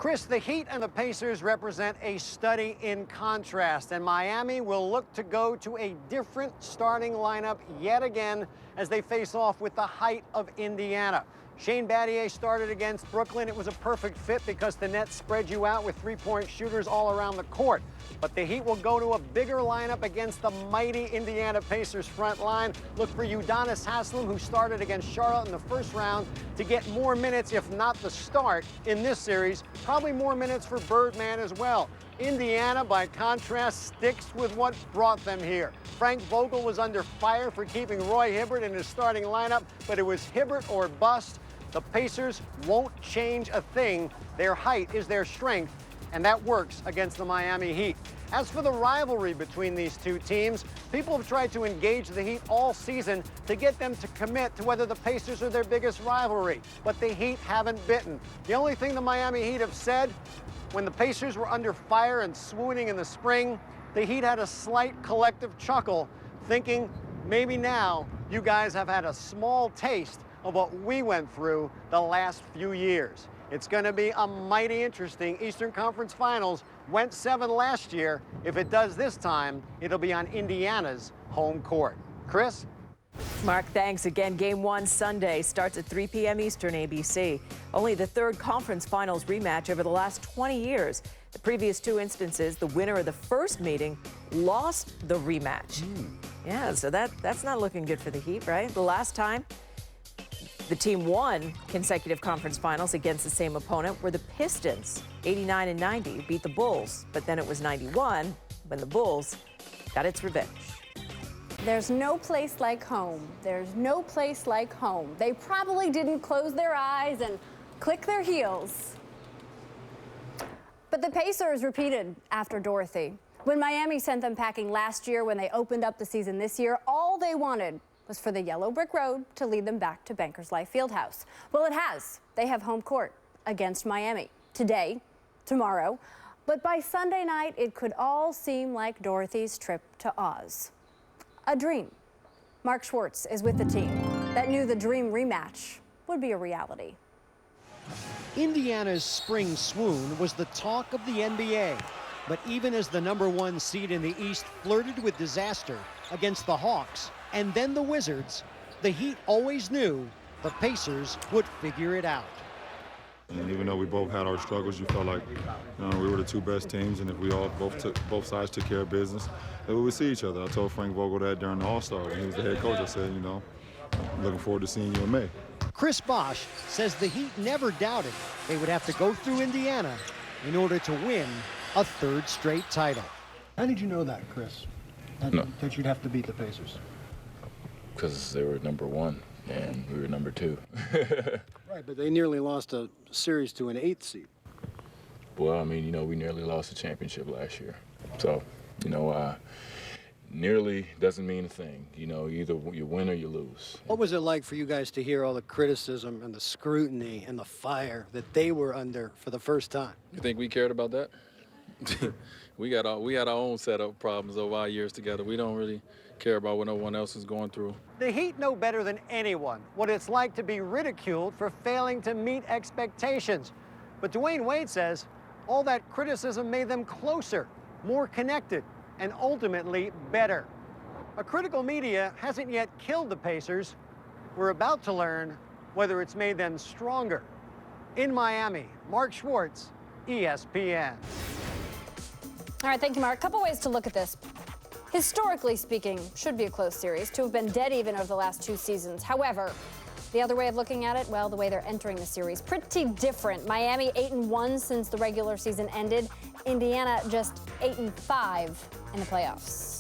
Chris, the Heat and the Pacers represent a study in contrast, and Miami will look to go to a different starting lineup yet again as they face off with the height of Indiana. Shane Battier started against Brooklyn. It was a perfect fit because the Nets spread you out with three-point shooters all around the court. But the Heat will go to a bigger lineup against the mighty Indiana Pacers front line. Look for Udonis Haslem, who started against Charlotte in the first round, to get more minutes, if not the start, in this series. Probably more minutes for Birdman as well. Indiana, by contrast, sticks with what brought them here. Frank Vogel was under fire for keeping Roy Hibbert in his starting lineup, but it was Hibbert or bust. The Pacers won't change a thing. Their height is their strength, and that works against the Miami Heat. As for the rivalry between these two teams, people have tried to engage the Heat all season to get them to commit to whether the Pacers are their biggest rivalry, but the Heat haven't bitten. The only thing the Miami Heat have said, when the Pacers were under fire and swooning in the spring, the Heat had a slight collective chuckle, thinking maybe now you guys have had a small taste of what we went through the last few years. It's going to be a mighty interesting Eastern Conference Finals. Went 7 last year. If it does this time, it'll be on Indiana's home court. Chris? Mark, thanks again. Game 1 Sunday starts at 3 p.m. Eastern, ABC. Only the third conference finals rematch over the last 20 years. The previous 2 instances, the winner of the first meeting lost the rematch. Yeah, so that's not looking good for the Heat, right? The last time the team won consecutive conference finals against the same opponent were the Pistons. 89 and 90 beat the Bulls, but then it was 91 when the Bulls got its revenge. There's no place like home. There's no place like home. They probably didn't close their eyes and click their heels. But the Pacers repeated after Dorothy. When Miami sent them packing last year when they opened up the season this year, all they wanted was for the yellow brick road to lead them back to Bankers Life Fieldhouse. Well, it has. They have home court against Miami today, tomorrow. But by Sunday night, it could all seem like Dorothy's trip to Oz. A dream. Mark Schwartz is with the team that knew the dream rematch would be a reality. Indiana's spring swoon was the talk of the NBA. But even as the #1 seed in the East flirted with disaster against the Hawks and then the Wizards, the Heat always knew the Pacers would figure it out. And even though we both had our struggles, you felt like we were the 2 best teams, and if we all both sides took care of business, then we would see each other. I told Frank Vogel that during the All-Star when he was the head coach. I said, I'm looking forward to seeing you in May. Chris Bosh says the Heat never doubted they would have to go through Indiana in order to win a 3rd straight title. How did you know that, Chris? That you'd have to beat the Pacers? Because they were #1 and we were #2. Right, but they nearly lost a series to an 8th seed. Well, we nearly lost a championship last year. So, nearly doesn't mean a thing. Either you win or you lose. What was it like for you guys to hear all the criticism and the scrutiny and the fire that they were under for the first time? You think we cared about that? We had our own set of problems over our years together. We don't really care about what no one else is going through. The Heat know better than anyone what it's like to be ridiculed for failing to meet expectations. But Dwayne Wade says all that criticism made them closer, more connected, and ultimately better. A critical media hasn't yet killed the Pacers. We're about to learn whether it's made them stronger. In Miami, Mark Schwartz, ESPN. All right, thank you, Mark. A couple ways to look at this. Historically speaking, should be a close series to have been dead even over the last 2 seasons. However, the other way of looking at it, well, the way they're entering the series, pretty different. Miami 8-1 since the regular season ended. Indiana just 8-5 in the playoffs.